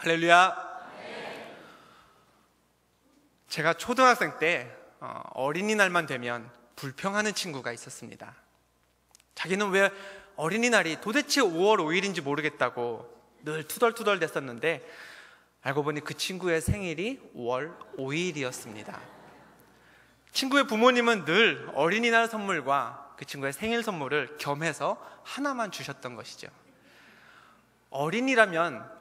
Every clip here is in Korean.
할렐루야. 제가 초등학생 때 어린이날만 되면 불평하는 친구가 있었습니다. 자기는 왜 어린이날이 도대체 5월 5일인지 모르겠다고 늘 투덜투덜 댔었는데, 알고 보니 그 친구의 생일이 5월 5일이었습니다. 친구의 부모님은 늘 어린이날 선물과 그 친구의 생일 선물을 겸해서 하나만 주셨던 것이죠. 어린이라면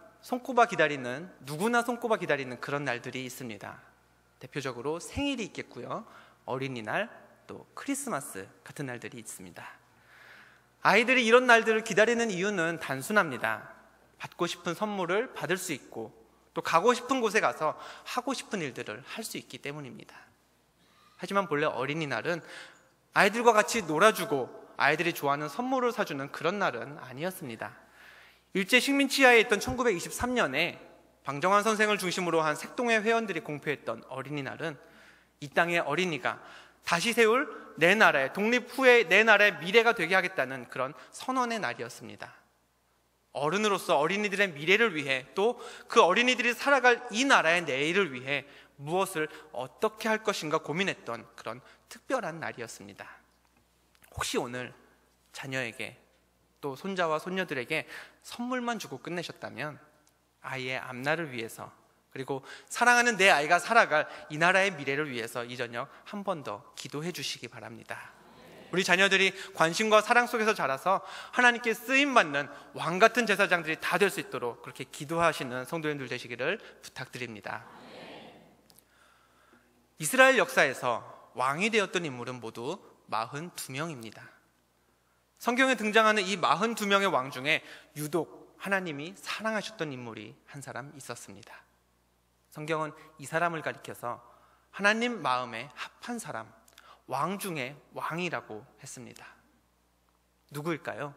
누구나 손꼽아 기다리는 그런 날들이 있습니다. 대표적으로 생일이 있겠고요, 어린이날, 또 크리스마스 같은 날들이 있습니다. 아이들이 이런 날들을 기다리는 이유는 단순합니다. 받고 싶은 선물을 받을 수 있고, 또 가고 싶은 곳에 가서 하고 싶은 일들을 할 수 있기 때문입니다. 하지만 본래 어린이날은 아이들과 같이 놀아주고 아이들이 좋아하는 선물을 사주는 그런 날은 아니었습니다. 일제 식민지하에 있던 1923년에 방정환 선생을 중심으로 한 색동회 회원들이 공표했던 어린이날은 이 땅의 어린이가 다시 세울 내 나라의, 독립 후에 내 나라의 미래가 되게 하겠다는 그런 선언의 날이었습니다. 어른으로서 어린이들의 미래를 위해, 또 그 어린이들이 살아갈 이 나라의 내일을 위해 무엇을 어떻게 할 것인가 고민했던 그런 특별한 날이었습니다. 혹시 오늘 자녀에게, 또 손자와 손녀들에게 선물만 주고 끝내셨다면 아이의 앞날을 위해서, 그리고 사랑하는 내 아이가 살아갈 이 나라의 미래를 위해서 이 저녁 한 번 더 기도해 주시기 바랍니다. 우리 자녀들이 관심과 사랑 속에서 자라서 하나님께 쓰임받는 왕같은 제사장들이 다 될 수 있도록 그렇게 기도하시는 성도님들 되시기를 부탁드립니다. 이스라엘 역사에서 왕이 되었던 인물은 모두 42명입니다. 성경에 등장하는 이 42명의 왕 중에 유독 하나님이 사랑하셨던 인물이 한 사람 있었습니다. 성경은 이 사람을 가리켜서 하나님 마음에 합한 사람, 왕 중에 왕이라고 했습니다. 누구일까요?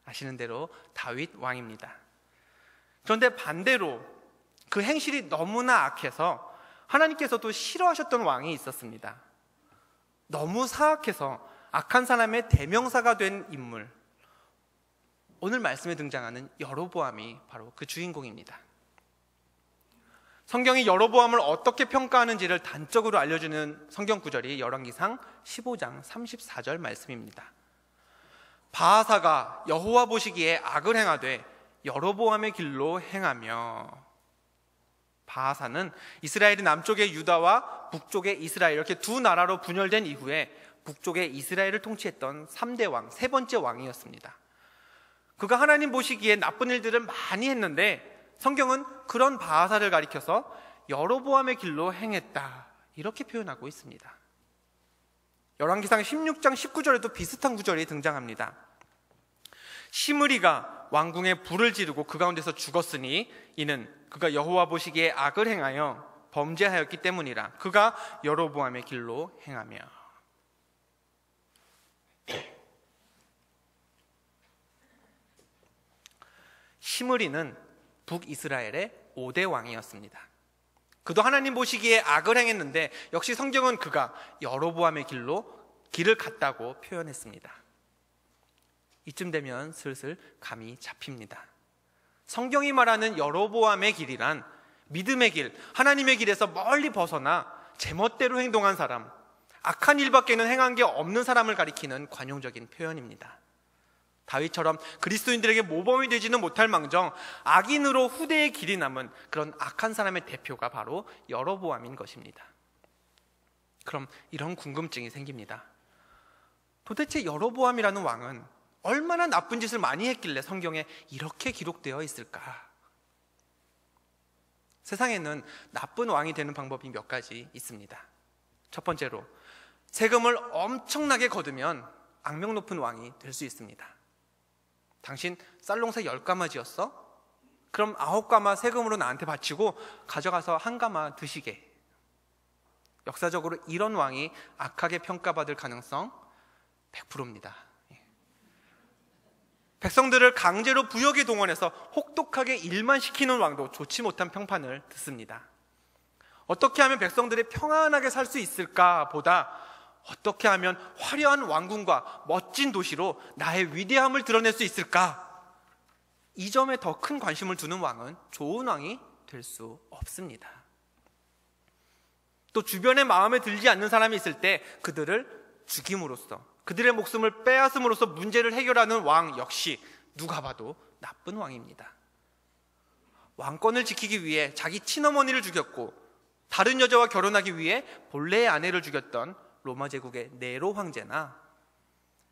아시는 대로 다윗 왕입니다. 그런데 반대로 그 행실이 너무나 악해서 하나님께서도 싫어하셨던 왕이 있었습니다. 너무 사악해서 악한 사람의 대명사가 된 인물, 오늘 말씀에 등장하는 여로보암이 바로 그 주인공입니다. 성경이 여로보암을 어떻게 평가하는지를 단적으로 알려주는 성경 구절이 열왕기상 15장 34절 말씀입니다. 바하사가 여호와 보시기에 악을 행하되 여로보암의 길로 행하며. 바하사는 이스라엘이 남쪽의 유다와 북쪽의 이스라엘, 이렇게 두 나라로 분열된 이후에 북쪽의 이스라엘을 통치했던 3대 왕, 세 번째 왕이었습니다. 그가 하나님 보시기에 나쁜 일들을 많이 했는데 성경은 그런 바하사를 가리켜서 여로보암의 길로 행했다, 이렇게 표현하고 있습니다. 열왕기상 16장 19절에도 비슷한 구절이 등장합니다. 시므리가 왕궁에 불을 지르고 그 가운데서 죽었으니 이는 그가 여호와 보시기에 악을 행하여 범죄하였기 때문이라. 그가 여로보암의 길로 행하며. 시므리는 북이스라엘의 5대 왕이었습니다. 그도 하나님 보시기에 악을 행했는데 역시 성경은 그가 여로보암의 길을 갔다고 표현했습니다. 이쯤 되면 슬슬 감이 잡힙니다. 성경이 말하는 여로보암의 길이란 믿음의 길, 하나님의 길에서 멀리 벗어나 제멋대로 행동한 사람, 악한 일밖에는 행한 게 없는 사람을 가리키는 관용적인 표현입니다. 다윗처럼 그리스도인들에게 모범이 되지는 못할 망정 악인으로 후대의 길이 남은 그런 악한 사람의 대표가 바로 여로보암인 것입니다. 그럼 이런 궁금증이 생깁니다. 도대체 여로보암이라는 왕은 얼마나 나쁜 짓을 많이 했길래 성경에 이렇게 기록되어 있을까? 세상에는 나쁜 왕이 되는 방법이 몇 가지 있습니다. 첫 번째로, 세금을 엄청나게 거두면 악명 높은 왕이 될 수 있습니다. 당신 쌀농사 10가마 지었어? 그럼 9가마 세금으로 나한테 바치고 가져가서 1가마 드시게. 역사적으로 이런 왕이 악하게 평가받을 가능성 100%입니다. 백성들을 강제로 부역에 동원해서 혹독하게 일만 시키는 왕도 좋지 못한 평판을 듣습니다. 어떻게 하면 백성들이 평안하게 살 수 있을까 보다 어떻게 하면 화려한 왕궁과 멋진 도시로 나의 위대함을 드러낼 수 있을까? 이 점에 더 큰 관심을 두는 왕은 좋은 왕이 될 수 없습니다. 또 주변에 마음에 들지 않는 사람이 있을 때 그들을 죽임으로써, 그들의 목숨을 빼앗음으로써 문제를 해결하는 왕 역시 누가 봐도 나쁜 왕입니다. 왕권을 지키기 위해 자기 친어머니를 죽였고 다른 여자와 결혼하기 위해 본래의 아내를 죽였던 로마 제국의 네로 황제나,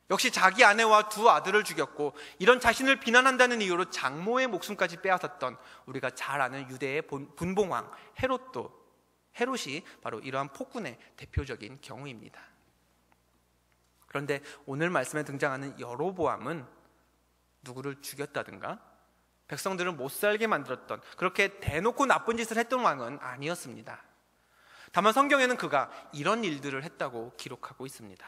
역시 자기 아내와 두 아들을 죽였고 이런 자신을 비난한다는 이유로 장모의 목숨까지 빼앗았던 우리가 잘 아는 유대의 분봉왕 헤롯이 바로 이러한 폭군의 대표적인 경우입니다. 그런데 오늘 말씀에 등장하는 여로보암은 누구를 죽였다든가 백성들을 못 살게 만들었던, 그렇게 대놓고 나쁜 짓을 했던 왕은 아니었습니다. 다만 성경에는 그가 이런 일들을 했다고 기록하고 있습니다.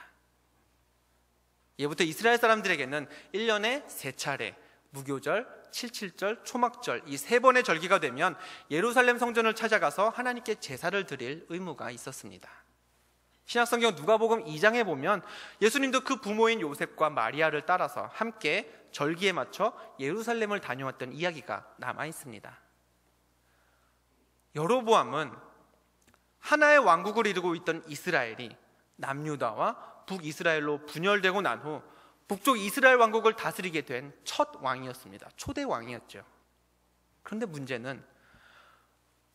예부터 이스라엘 사람들에게는 1년에 3차례 무교절, 칠칠절, 초막절 이 3번의 절기가 되면 예루살렘 성전을 찾아가서 하나님께 제사를 드릴 의무가 있었습니다. 신약성경 누가복음 2장에 보면 예수님도 그 부모인 요셉과 마리아를 따라서 함께 절기에 맞춰 예루살렘을 다녀왔던 이야기가 남아 있습니다. 여로보암은 하나의 왕국을 이루고 있던 이스라엘이 남유다와 북이스라엘로 분열되고 난 후 북쪽 이스라엘 왕국을 다스리게 된 첫 왕이었습니다. 초대 왕이었죠. 그런데 문제는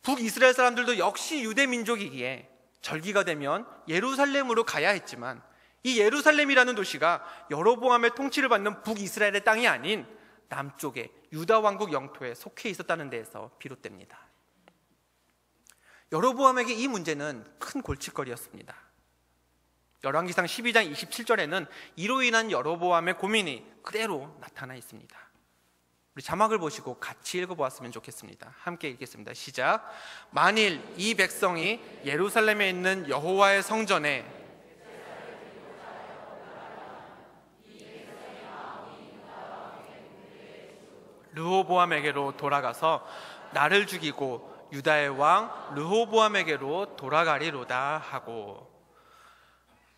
북이스라엘 사람들도 역시 유대 민족이기에 절기가 되면 예루살렘으로 가야 했지만 이 예루살렘이라는 도시가 여로보암의 통치를 받는 북이스라엘의 땅이 아닌 남쪽의 유다 왕국 영토에 속해 있었다는 데에서 비롯됩니다. 여로보암에게 이 문제는 큰 골칫거리였습니다. 열왕기상 12장 27절에는 이로 인한 여로보암의 고민이 그대로 나타나 있습니다. 우리 자막을 보시고 같이 읽어보았으면 좋겠습니다. 함께 읽겠습니다. 시작. 만일 이 백성이 예루살렘에 있는 여호와의 성전에 르호보암에게로 돌아가서 나를 죽이고 유다의 왕 르호보암에게로 돌아가리로다 하고,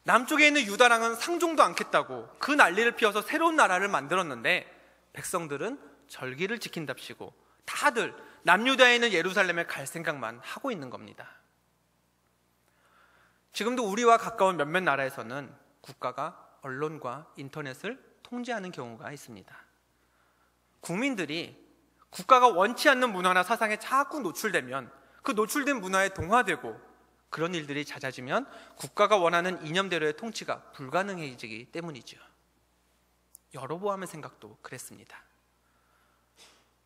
남쪽에 있는 유다랑은 상종도 않겠다고 그 난리를 피워서 새로운 나라를 만들었는데 백성들은 절기를 지킨답시고 다들 남유다에 있는 예루살렘에 갈 생각만 하고 있는 겁니다. 지금도 우리와 가까운 몇몇 나라에서는 국가가 언론과 인터넷을 통제하는 경우가 있습니다. 국민들이 국가가 원치 않는 문화나 사상에 자꾸 노출되면 그 노출된 문화에 동화되고, 그런 일들이 잦아지면 국가가 원하는 이념대로의 통치가 불가능해지기 때문이죠. 여로보암의 생각도 그랬습니다.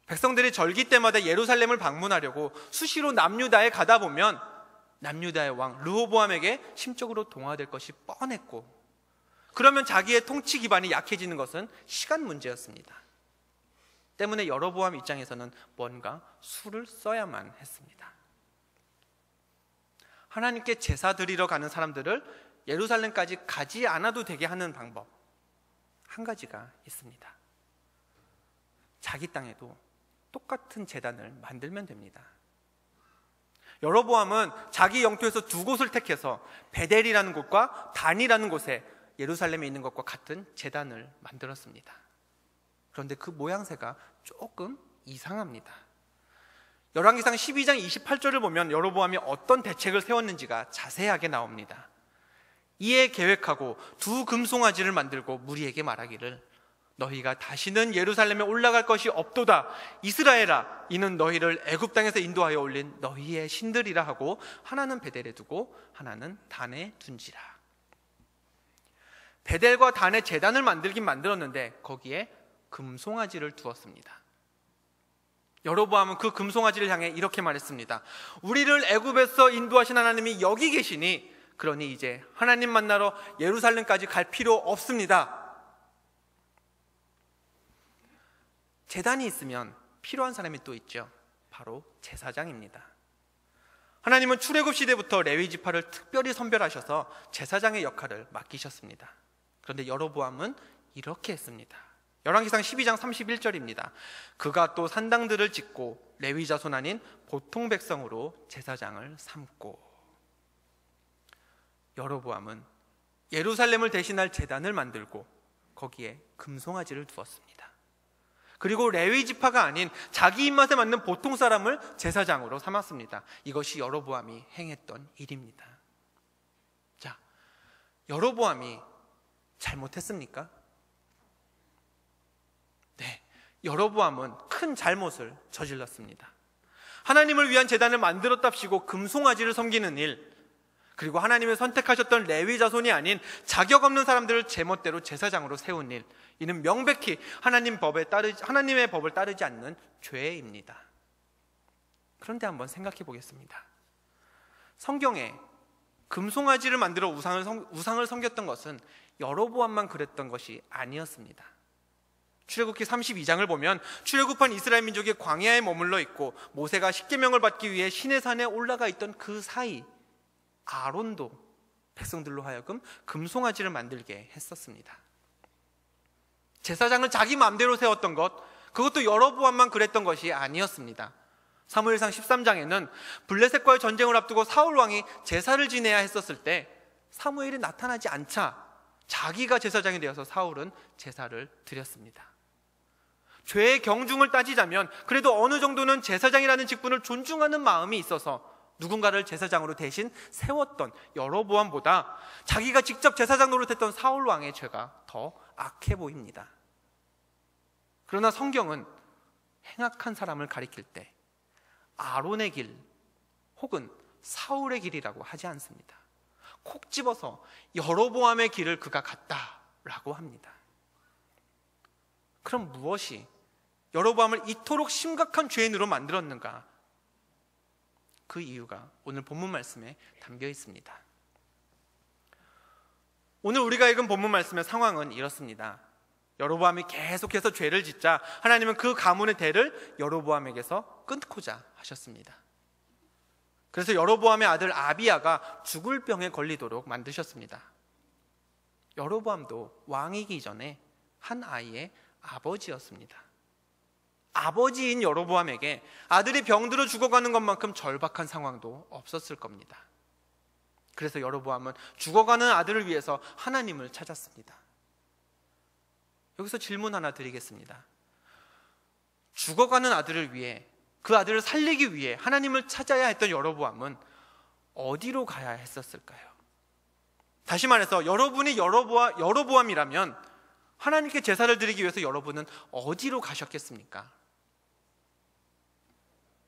백성들이 절기 때마다 예루살렘을 방문하려고 수시로 남유다에 가다 보면 남유다의 왕 르호보암에게 심적으로 동화될 것이 뻔했고, 그러면 자기의 통치 기반이 약해지는 것은 시간 문제였습니다. 때문에 여로보암 입장에서는 뭔가 수를 써야만 했습니다. 하나님께 제사 드리러 가는 사람들을 예루살렘까지 가지 않아도 되게 하는 방법 한 가지가 있습니다. 자기 땅에도 똑같은 제단을 만들면 됩니다. 여로보암은 자기 영토에서 두 곳을 택해서 베델이라는 곳과 단이라는 곳에 예루살렘에 있는 것과 같은 제단을 만들었습니다. 그런데 그 모양새가 조금 이상합니다. 열왕기상 12장 28절을 보면 여로보암이 어떤 대책을 세웠는지가 자세하게 나옵니다. 이에 계획하고 두 금송아지를 만들고 무리에게 말하기를 너희가 다시는 예루살렘에 올라갈 것이 없도다. 이스라엘아, 이는 너희를 애굽 땅에서 인도하여 올린 너희의 신들이라 하고 하나는 베델에 두고 하나는 단에 둔지라. 베델과 단에 제단을 만들긴 만들었는데 거기에 금송아지를 두었습니다. 여로보암은 그 금송아지를 향해 이렇게 말했습니다. 우리를 애굽에서 인도하신 하나님이 여기 계시니 그러니 이제 하나님 만나러 예루살렘까지 갈 필요 없습니다. 제단이 있으면 필요한 사람이 또 있죠. 바로 제사장입니다. 하나님은 출애굽 시대부터 레위 지파를 특별히 선별하셔서 제사장의 역할을 맡기셨습니다. 그런데 여로보암은 이렇게 했습니다. 열왕기상 12장 31절입니다. 그가 또 산당들을 짓고 레위 자손 아닌 보통 백성으로 제사장을 삼고. 여로보암은 예루살렘을 대신할 제단을 만들고 거기에 금송아지를 두었습니다. 그리고 레위 지파가 아닌 자기 입맛에 맞는 보통 사람을 제사장으로 삼았습니다. 이것이 여로보암이 행했던 일입니다. 자, 여로보암이 잘못했습니까? 네, 여로보암은 큰 잘못을 저질렀습니다. 하나님을 위한 제단을 만들었답시고 금송아지를 섬기는 일, 그리고 하나님의 선택하셨던 레위 자손이 아닌 자격 없는 사람들을 제멋대로 제사장으로 세운 일, 이는 명백히 하나님의 법을 따르지 않는 죄입니다. 그런데 한번 생각해 보겠습니다. 성경에 금송아지를 만들어 우상을 섬겼던 것은 여로보암만 그랬던 것이 아니었습니다. 출애굽기 32장을 보면 출애굽한 이스라엘 민족이 광야에 머물러 있고 모세가 십계명을 받기 위해 시내산에 올라가 있던 그 사이 아론도 백성들로 하여금 금송아지를 만들게 했었습니다. 제사장을 자기 마음대로 세웠던 것, 그것도 여로보암만 그랬던 것이 아니었습니다. 사무엘상 13장에는 블레셋과의 전쟁을 앞두고 사울 왕이 제사를 지내야 했었을 때 사무엘이 나타나지 않자 자기가 제사장이 되어서 사울은 제사를 드렸습니다. 죄의 경중을 따지자면 그래도 어느 정도는 제사장이라는 직분을 존중하는 마음이 있어서 누군가를 제사장으로 대신 세웠던 여로보암보다 자기가 직접 제사장 노릇했던 사울 왕의 죄가 더 악해 보입니다. 그러나 성경은 행악한 사람을 가리킬 때 아론의 길 혹은 사울의 길이라고 하지 않습니다. 콕 집어서 여로보암의 길을 그가 갔다라고 합니다. 그럼 무엇이 여로보암을 이토록 심각한 죄인으로 만들었는가? 그 이유가 오늘 본문 말씀에 담겨 있습니다. 오늘 우리가 읽은 본문 말씀의 상황은 이렇습니다. 여로보암이 계속해서 죄를 짓자 하나님은 그 가문의 대를 여로보암에게서 끊고자 하셨습니다. 그래서 여로보암의 아들 아비야가 죽을 병에 걸리도록 만드셨습니다. 여로보암도 왕이기 전에 한 아이의 아버지였습니다. 아버지인 여로보암에게 아들이 병들어 죽어가는 것만큼 절박한 상황도 없었을 겁니다. 그래서 여로보암은 죽어가는 아들을 위해서 하나님을 찾았습니다. 여기서 질문 하나 드리겠습니다. 죽어가는 아들을 위해, 그 아들을 살리기 위해 하나님을 찾아야 했던 여로보암은 어디로 가야 했었을까요? 다시 말해서 여러분이 여로보암이라면 하나님께 제사를 드리기 위해서 여러분은 어디로 가셨겠습니까?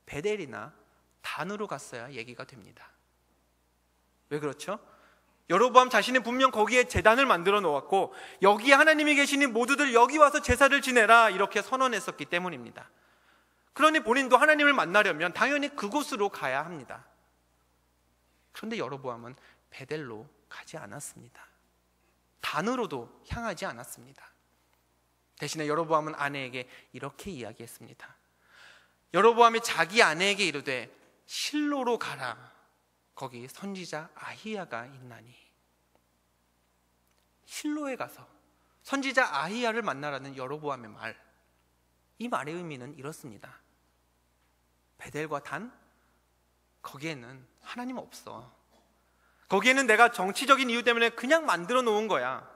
베델이나 단으로 갔어야 얘기가 됩니다. 왜 그렇죠? 여로보암 자신이 분명 거기에 제단을 만들어 놓았고 여기에 하나님이 계시니 모두들 여기 와서 제사를 지내라 이렇게 선언했었기 때문입니다. 그러니 본인도 하나님을 만나려면 당연히 그곳으로 가야 합니다. 그런데 여로보암은 베델로 가지 않았습니다. 단으로도 향하지 않았습니다. 대신에 여로보암은 아내에게 이렇게 이야기했습니다. 여로보암이 자기 아내에게 이르되 실로로 가라. 거기 선지자 아히야가 있나니. 실로에 가서 선지자 아히야를 만나라는 여로보암의 말, 이 말의 의미는 이렇습니다. 베델과 단, 거기에는 하나님 없어. 거기에는 내가 정치적인 이유 때문에 그냥 만들어 놓은 거야.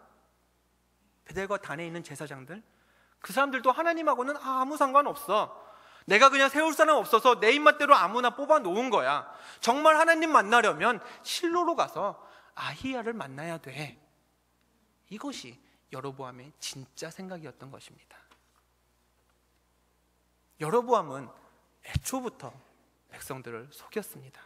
베델과 단에 있는 제사장들, 그 사람들도 하나님하고는 아무 상관없어. 내가 그냥 세울 사람 없어서 내 입맛대로 아무나 뽑아 놓은 거야. 정말 하나님 만나려면 실로로 가서 아히야를 만나야 돼. 이것이 여로보암의 진짜 생각이었던 것입니다. 여로보암은 애초부터 백성들을 속였습니다.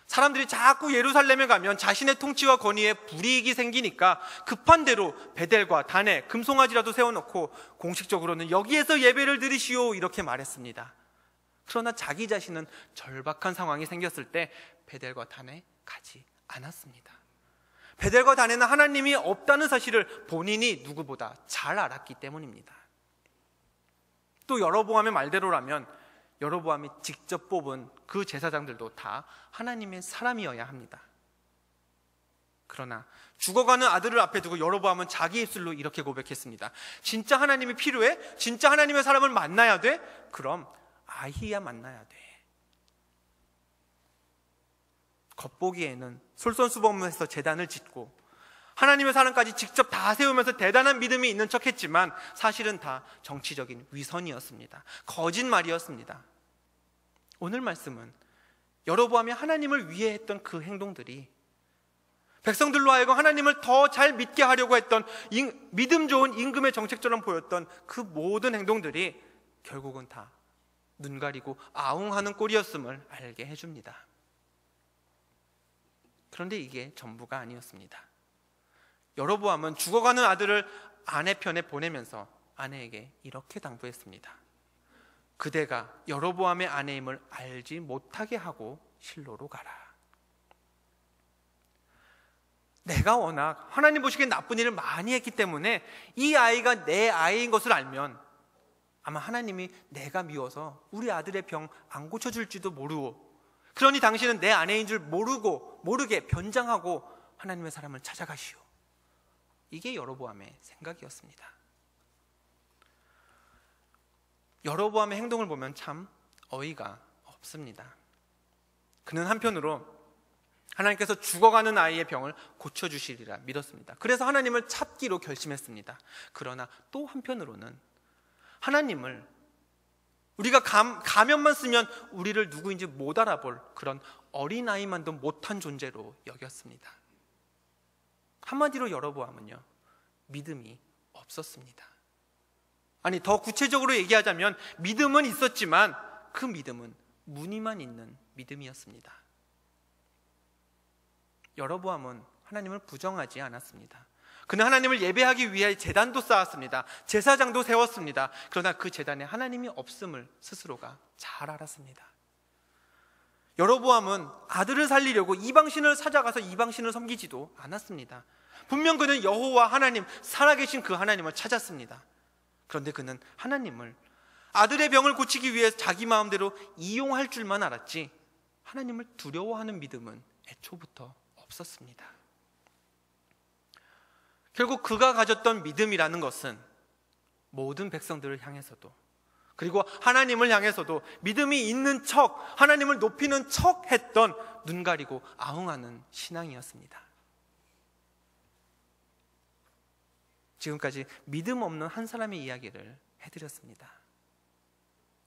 사람들이 자꾸 예루살렘에 가면 자신의 통치와 권위에 불이익이 생기니까 급한 대로 베델과 단에 금송아지라도 세워놓고 공식적으로는 여기에서 예배를 드리시오 이렇게 말했습니다. 그러나 자기 자신은 절박한 상황이 생겼을 때 베델과 단에 가지 않았습니다. 베델과 단에는 하나님이 없다는 사실을 본인이 누구보다 잘 알았기 때문입니다. 또 여로보암의 말대로라면 여로보암이 직접 뽑은 그 제사장들도 다 하나님의 사람이어야 합니다. 그러나 죽어가는 아들을 앞에 두고 여로보암은 자기 입술로 이렇게 고백했습니다. 진짜 하나님이 필요해? 진짜 하나님의 사람을 만나야 돼? 그럼 아히야 만나야 돼. 겉보기에는 솔선수범해서 제단을 짓고 하나님의 사람까지 직접 다 세우면서 대단한 믿음이 있는 척했지만 사실은 다 정치적인 위선이었습니다. 거짓말이었습니다. 오늘 말씀은 여로보암이 하나님을 위해 했던 그 행동들이 백성들로 하여금 하나님을 더 잘 믿게 하려고 했던 믿음 좋은 임금의 정책처럼 보였던 그 모든 행동들이 결국은 다 눈 가리고 아웅하는 꼴이었음을 알게 해줍니다. 그런데 이게 전부가 아니었습니다. 여로보암은 죽어가는 아들을 아내 편에 보내면서 아내에게 이렇게 당부했습니다. 그대가 여로보암의 아내임을 알지 못하게 하고 실로로 가라. 내가 워낙 하나님 보시기에 나쁜 일을 많이 했기 때문에 이 아이가 내 아이인 것을 알면 아마 하나님이 내가 미워서 우리 아들의 병 안 고쳐줄지도 모르고, 그러니 당신은 내 아내인 줄 모르게 변장하고 하나님의 사람을 찾아가시오. 이게 여로보암의 생각이었습니다. 여로보암의 행동을 보면 참 어이가 없습니다. 그는 한편으로 하나님께서 죽어가는 아이의 병을 고쳐주시리라 믿었습니다. 그래서 하나님을 찾기로 결심했습니다. 그러나 또 한편으로는 하나님을 우리가 가면만 쓰면 우리를 누구인지 못 알아볼 그런 어린아이만도 못한 존재로 여겼습니다. 한마디로 여로보암은요, 믿음이 없었습니다. 아니, 더 구체적으로 얘기하자면 믿음은 있었지만 그 믿음은 무늬만 있는 믿음이었습니다. 여로보암은 하나님을 부정하지 않았습니다. 그는 하나님을 예배하기 위해 제단도 쌓았습니다. 제사장도 세웠습니다. 그러나 그 제단에 하나님이 없음을 스스로가 잘 알았습니다. 여로보암은 아들을 살리려고 이방신을 찾아가서 이방신을 섬기지도 않았습니다. 분명 그는 여호와 하나님, 살아계신 그 하나님을 찾았습니다. 그런데 그는 하나님을 아들의 병을 고치기 위해 자기 마음대로 이용할 줄만 알았지 하나님을 두려워하는 믿음은 애초부터 없었습니다. 결국 그가 가졌던 믿음이라는 것은 모든 백성들을 향해서도, 그리고 하나님을 향해서도 믿음이 있는 척, 하나님을 높이는 척 했던 눈 가리고 아웅하는 신앙이었습니다. 지금까지 믿음 없는 한 사람의 이야기를 해드렸습니다.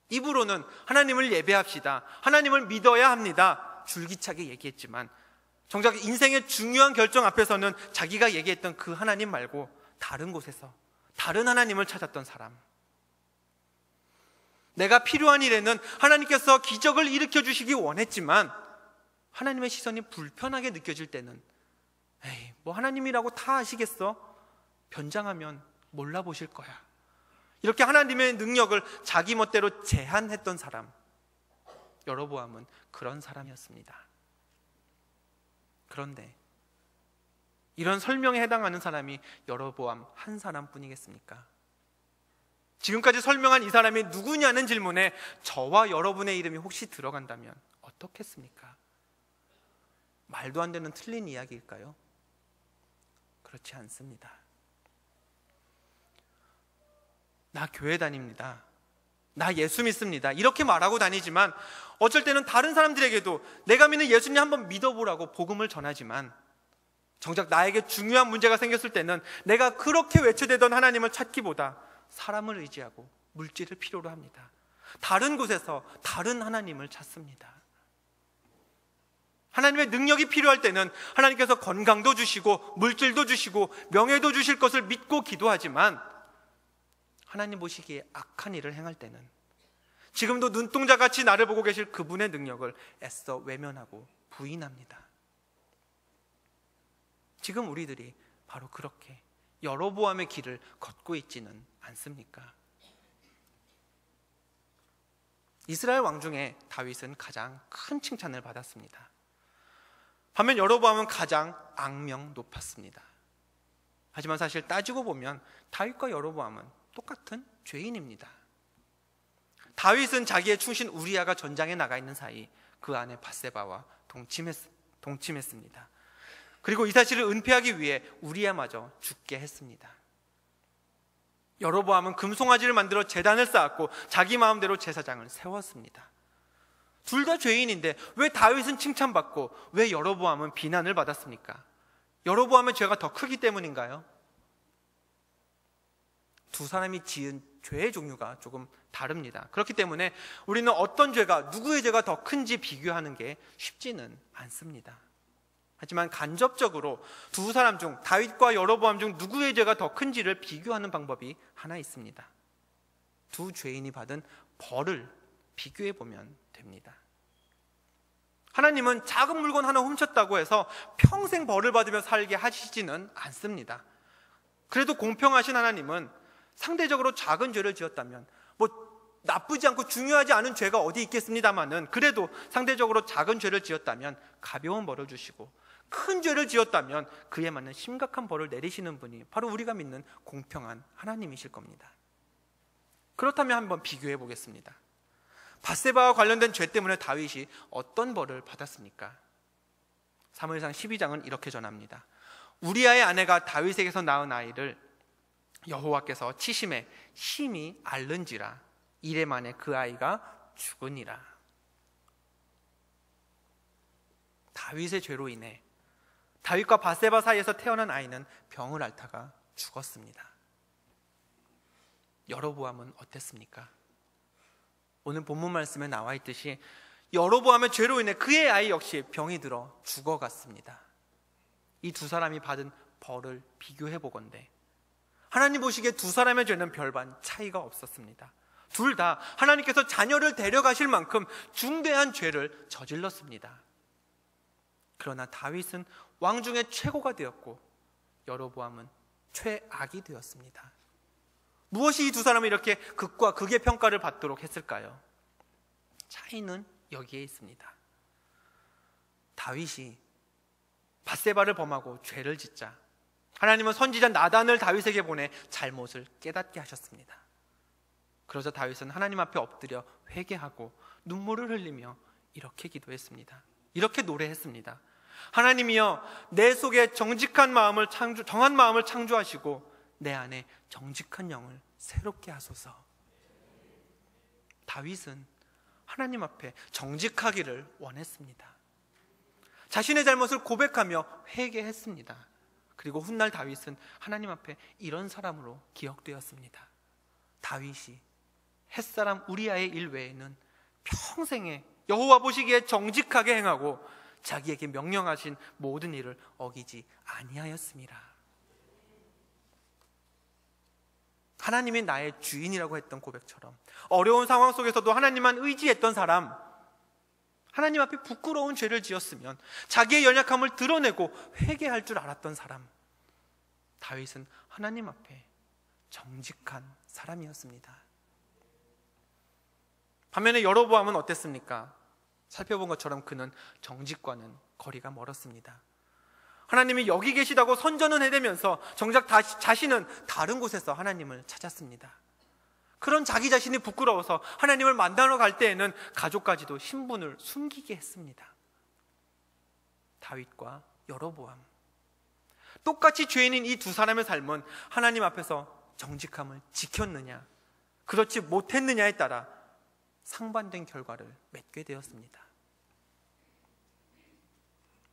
입으로는 하나님을 예배합시다, 하나님을 믿어야 합니다, 줄기차게 얘기했지만 정작 인생의 중요한 결정 앞에서는 자기가 얘기했던 그 하나님 말고 다른 곳에서 다른 하나님을 찾았던 사람, 내가 필요한 일에는 하나님께서 기적을 일으켜 주시기 원했지만 하나님의 시선이 불편하게 느껴질 때는 에이, 뭐 하나님이라고 다 아시겠어? 변장하면 몰라보실 거야. 이렇게 하나님의 능력을 자기 멋대로 제한했던 사람, 여로보암은 그런 사람이었습니다. 그런데 이런 설명에 해당하는 사람이 여로보암 한 사람뿐이겠습니까? 지금까지 설명한 이 사람이 누구냐는 질문에 저와 여러분의 이름이 혹시 들어간다면 어떻겠습니까? 말도 안 되는 틀린 이야기일까요? 그렇지 않습니다. 나 교회 다닙니다, 나 예수 믿습니다, 이렇게 말하고 다니지만 어쩔 때는 다른 사람들에게도 내가 믿는 예수님 한번 믿어보라고 복음을 전하지만 정작 나에게 중요한 문제가 생겼을 때는 내가 그렇게 외쳐대던 하나님을 찾기보다 사람을 의지하고 물질을 필요로 합니다. 다른 곳에서 다른 하나님을 찾습니다. 하나님의 능력이 필요할 때는 하나님께서 건강도 주시고 물질도 주시고 명예도 주실 것을 믿고 기도하지만 하나님 보시기에 악한 일을 행할 때는 지금도 눈동자같이 나를 보고 계실 그분의 능력을 애써 외면하고 부인합니다. 지금 우리들이 바로 그렇게 여로보암의 길을 걷고 있지는 않습니까? 이스라엘 왕 중에 다윗은 가장 큰 칭찬을 받았습니다. 반면 여로보암은 가장 악명 높았습니다. 하지만 사실 따지고 보면 다윗과 여로보암은 똑같은 죄인입니다. 다윗은 자기의 충신 우리아가 전장에 나가 있는 사이 그 아내 밧세바와 동침했습니다. 그리고 이 사실을 은폐하기 위해 우리아마저 죽게 했습니다. 여로보암은 금송아지를 만들어 제단을 쌓았고 자기 마음대로 제사장을 세웠습니다. 둘 다 죄인인데 왜 다윗은 칭찬받고 왜 여로보암은 비난을 받았습니까? 여로보암의 죄가 더 크기 때문인가요? 두 사람이 지은 죄의 종류가 조금 다릅니다. 그렇기 때문에 우리는 어떤 죄가, 누구의 죄가 더 큰지 비교하는 게 쉽지는 않습니다. 하지만 간접적으로 두 사람 중, 다윗과 여로보암 중 누구의 죄가 더 큰지를 비교하는 방법이 하나 있습니다. 두 죄인이 받은 벌을 비교해 보면 됩니다. 하나님은 작은 물건 하나 훔쳤다고 해서 평생 벌을 받으며 살게 하시지는 않습니다. 그래도 공평하신 하나님은 상대적으로 작은 죄를 지었다면, 나쁘지 않고 중요하지 않은 죄가 어디 있겠습니다만은, 그래도 상대적으로 작은 죄를 지었다면 가벼운 벌을 주시고, 큰 죄를 지었다면 그에 맞는 심각한 벌을 내리시는 분이 바로 우리가 믿는 공평한 하나님이실 겁니다. 그렇다면 한번 비교해 보겠습니다. 밧세바와 관련된 죄 때문에 다윗이 어떤 벌을 받았습니까? 사무엘상 12장은 이렇게 전합니다. 우리아의 아내가 다윗에게서 낳은 아이를 여호와께서 치심에 심히 앓는지라 이레 만에 그 아이가 죽으니라. 다윗의 죄로 인해 다윗과 밧세바 사이에서 태어난 아이는 병을 앓다가 죽었습니다. 여로보암은 어땠습니까? 오늘 본문 말씀에 나와 있듯이 여로보암의 죄로 인해 그의 아이 역시 병이 들어 죽어갔습니다. 이 두 사람이 받은 벌을 비교해 보건대 하나님 보시기에 두 사람의 죄는 별반 차이가 없었습니다. 둘 다 하나님께서 자녀를 데려가실 만큼 중대한 죄를 저질렀습니다. 그러나 다윗은 왕 중에 최고가 되었고 여로보암은 최악이 되었습니다. 무엇이 이 두 사람을 이렇게 극과 극의 평가를 받도록 했을까요? 차이는 여기에 있습니다. 다윗이 밧세바를 범하고 죄를 짓자 하나님은 선지자 나단을 다윗에게 보내 잘못을 깨닫게 하셨습니다. 그러자 다윗은 하나님 앞에 엎드려 회개하고 눈물을 흘리며 이렇게 기도했습니다. 이렇게 노래했습니다. 하나님이여, 내 속에 정직한 마음을 정한 마음을 창조하시고 내 안에 정직한 영을 새롭게 하소서. 다윗은 하나님 앞에 정직하기를 원했습니다. 자신의 잘못을 고백하며 회개했습니다. 그리고 훗날 다윗은 하나님 앞에 이런 사람으로 기억되었습니다. 다윗이 햇사람 우리아의 일 외에는 평생에 여호와 보시기에 정직하게 행하고 자기에게 명령하신 모든 일을 어기지 아니하였습니다. 하나님이 나의 주인이라고 했던 고백처럼 어려운 상황 속에서도 하나님만 의지했던 사람, 하나님 앞에 부끄러운 죄를 지었으면 자기의 연약함을 드러내고 회개할 줄 알았던 사람, 다윗은 하나님 앞에 정직한 사람이었습니다. 반면에 여로보암은 어땠습니까? 살펴본 것처럼 그는 정직과는 거리가 멀었습니다. 하나님이 여기 계시다고 선전은 해대면서 정작 자신은 다른 곳에서 하나님을 찾았습니다. 그런 자기 자신이 부끄러워서 하나님을 만나러 갈 때에는 가족까지도 신분을 숨기게 했습니다. 다윗과 여로보암, 똑같이 죄인인 이 두 사람의 삶은 하나님 앞에서 정직함을 지켰느냐, 그렇지 못했느냐에 따라 상반된 결과를 맺게 되었습니다.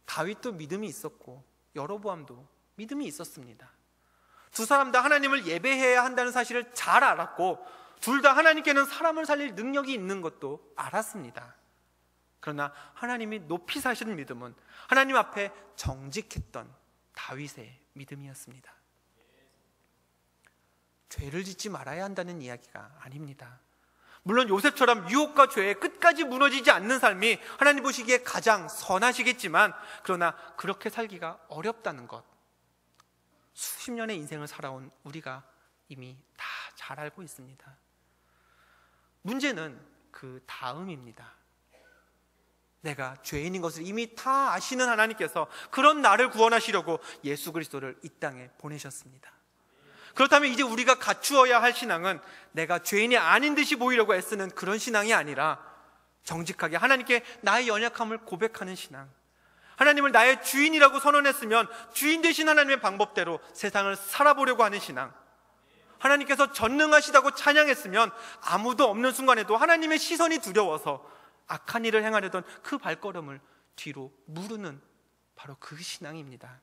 다윗도 믿음이 있었고 여로보암도 믿음이 있었습니다. 두 사람 다 하나님을 예배해야 한다는 사실을 잘 알았고 둘 다 하나님께는 사람을 살릴 능력이 있는 것도 알았습니다. 그러나 하나님이 높이 사신 믿음은 하나님 앞에 정직했던 다윗의 믿음이었습니다. 죄를 짓지 말아야 한다는 이야기가 아닙니다. 물론 요셉처럼 유혹과 죄에 끝까지 무너지지 않는 삶이 하나님 보시기에 가장 선하시겠지만, 그러나 그렇게 살기가 어렵다는 것, 수십 년의 인생을 살아온 우리가 이미 다 잘 알고 있습니다. 문제는 그 다음입니다. 내가 죄인인 것을 이미 다 아시는 하나님께서 그런 나를 구원하시려고 예수 그리스도를 이 땅에 보내셨습니다. 그렇다면 이제 우리가 갖추어야 할 신앙은 내가 죄인이 아닌 듯이 보이려고 애쓰는 그런 신앙이 아니라 정직하게 하나님께 나의 연약함을 고백하는 신앙, 하나님을 나의 주인이라고 선언했으면 주인 되신 하나님의 방법대로 세상을 살아보려고 하는 신앙, 하나님께서 전능하시다고 찬양했으면 아무도 없는 순간에도 하나님의 시선이 두려워서 악한 일을 행하려던 그 발걸음을 뒤로 무르는 바로 그 신앙입니다.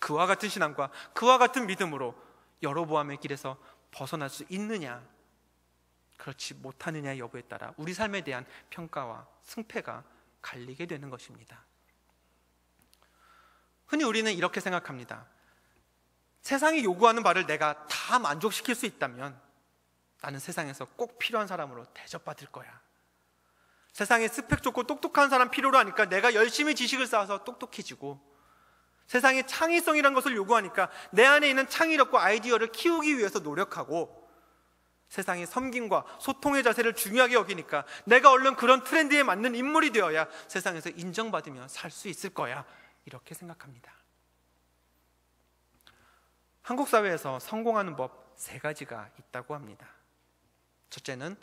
그와 같은 신앙과 그와 같은 믿음으로 여로보암의 길에서 벗어날 수 있느냐, 그렇지 못하느냐의 여부에 따라 우리 삶에 대한 평가와 승패가 갈리게 되는 것입니다. 흔히 우리는 이렇게 생각합니다. 세상이 요구하는 바를 내가 다 만족시킬 수 있다면 나는 세상에서 꼭 필요한 사람으로 대접받을 거야. 세상에 스펙 좋고 똑똑한 사람 필요로 하니까 내가 열심히 지식을 쌓아서 똑똑해지고, 세상에 창의성이라는 것을 요구하니까 내 안에 있는 창의력과 아이디어를 키우기 위해서 노력하고, 세상이 섬김과 소통의 자세를 중요하게 여기니까 내가 얼른 그런 트렌드에 맞는 인물이 되어야 세상에서 인정받으며 살 수 있을 거야, 이렇게 생각합니다. 한국 사회에서 성공하는 법 3가지가 있다고 합니다. 첫째는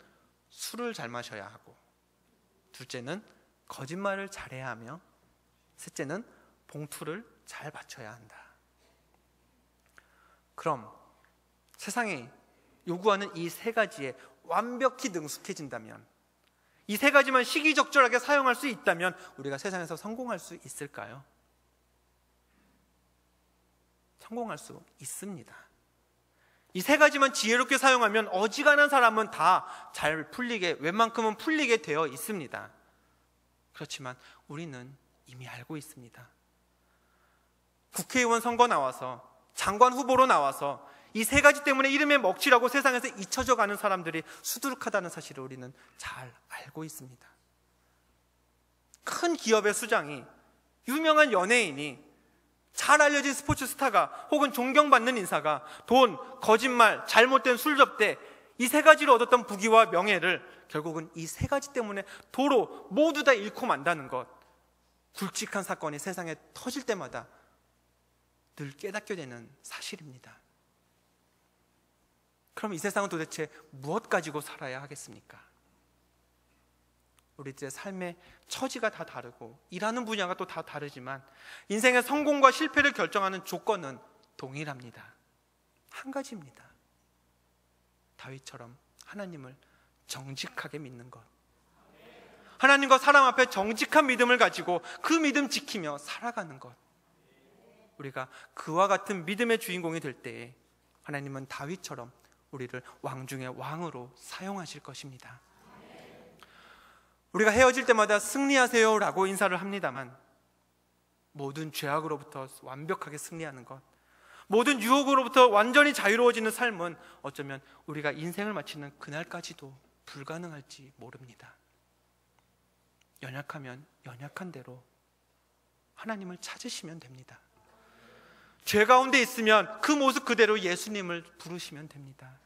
술을 잘 마셔야 하고, 둘째는 거짓말을 잘해야 하며, 셋째는 봉투를 잘 받쳐야 한다. 그럼 세상이 요구하는 이 3가지에 완벽히 능숙해진다면, 이 3가지만 시기적절하게 사용할 수 있다면 우리가 세상에서 성공할 수 있을까요? 성공할 수 있습니다. 이 3가지만 지혜롭게 사용하면 어지간한 사람은 다 잘 풀리게, 웬만큼은 풀리게 되어 있습니다. 그렇지만 우리는 이미 알고 있습니다. 국회의원 선거 나와서, 장관 후보로 나와서 이 3가지 때문에 이름에 먹칠하고 세상에서 잊혀져 가는 사람들이 수두룩하다는 사실을 우리는 잘 알고 있습니다. 큰 기업의 수장이, 유명한 연예인이, 잘 알려진 스포츠 스타가, 혹은 존경받는 인사가 돈, 거짓말, 잘못된 술 접대, 이 3가지로 얻었던 부귀와 명예를 결국은 이 3가지 때문에 도로 모두 다 잃고 만다는 것, 굵직한 사건이 세상에 터질 때마다 늘 깨닫게 되는 사실입니다. 그럼 이 세상은 도대체 무엇 가지고 살아야 하겠습니까? 우리들의 삶의 처지가 다 다르고 일하는 분야가 또 다 다르지만 인생의 성공과 실패를 결정하는 조건은 동일합니다. 한 가지입니다. 다윗처럼 하나님을 정직하게 믿는 것, 하나님과 사람 앞에 정직한 믿음을 가지고 그 믿음 지키며 살아가는 것. 우리가 그와 같은 믿음의 주인공이 될 때에 하나님은 다윗처럼 우리를 왕 중의 왕으로 사용하실 것입니다. 우리가 헤어질 때마다 승리하세요 라고 인사를 합니다만, 모든 죄악으로부터 완벽하게 승리하는 것, 모든 유혹으로부터 완전히 자유로워지는 삶은 어쩌면 우리가 인생을 마치는 그날까지도 불가능할지 모릅니다. 연약하면 연약한 대로 하나님을 찾으시면 됩니다. 죄 가운데 있으면 그 모습 그대로 예수님을 부르시면 됩니다.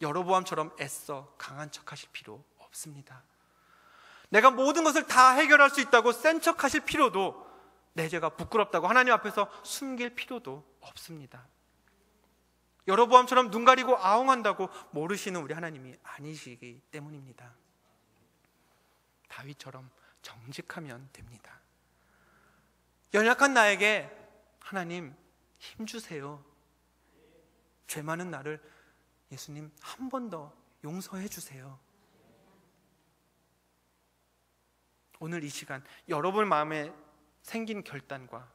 여로보암처럼 애써 강한 척 하실 필요 없습니다. 내가 모든 것을 다 해결할 수 있다고 센 척 하실 필요도, 내 죄가 부끄럽다고 하나님 앞에서 숨길 필요도 없습니다. 여로보암처럼 눈 가리고 아웅한다고 모르시는 우리 하나님이 아니시기 때문입니다. 다윗처럼 정직하면 됩니다. 연약한 나에게 하나님 힘 주세요. 죄 많은 나를 예수님 한 번 더 용서해 주세요. 오늘 이 시간 여러분 마음에 생긴 결단과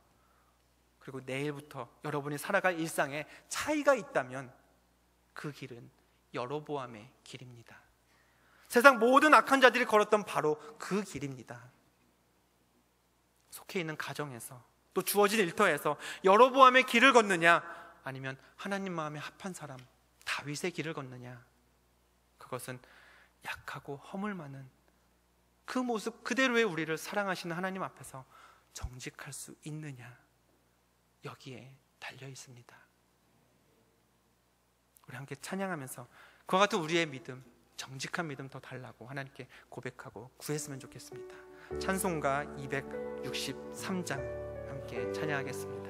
그리고 내일부터 여러분이 살아갈 일상에 차이가 있다면 그 길은 여로보암의 길입니다. 세상 모든 악한 자들이 걸었던 바로 그 길입니다. 속해 있는 가정에서, 또 주어진 일터에서 여로보암의 길을 걷느냐, 아니면 하나님 마음에 합한 사람 다윗의 길을 걷느냐, 그것은 약하고 허물 많은 그 모습 그대로의 우리를 사랑하시는 하나님 앞에서 정직할 수 있느냐, 여기에 달려 있습니다. 우리 함께 찬양하면서 그와 같은 우리의 믿음, 정직한 믿음 더 달라고 하나님께 고백하고 구했으면 좋겠습니다. 찬송가 263장 함께 찬양하겠습니다.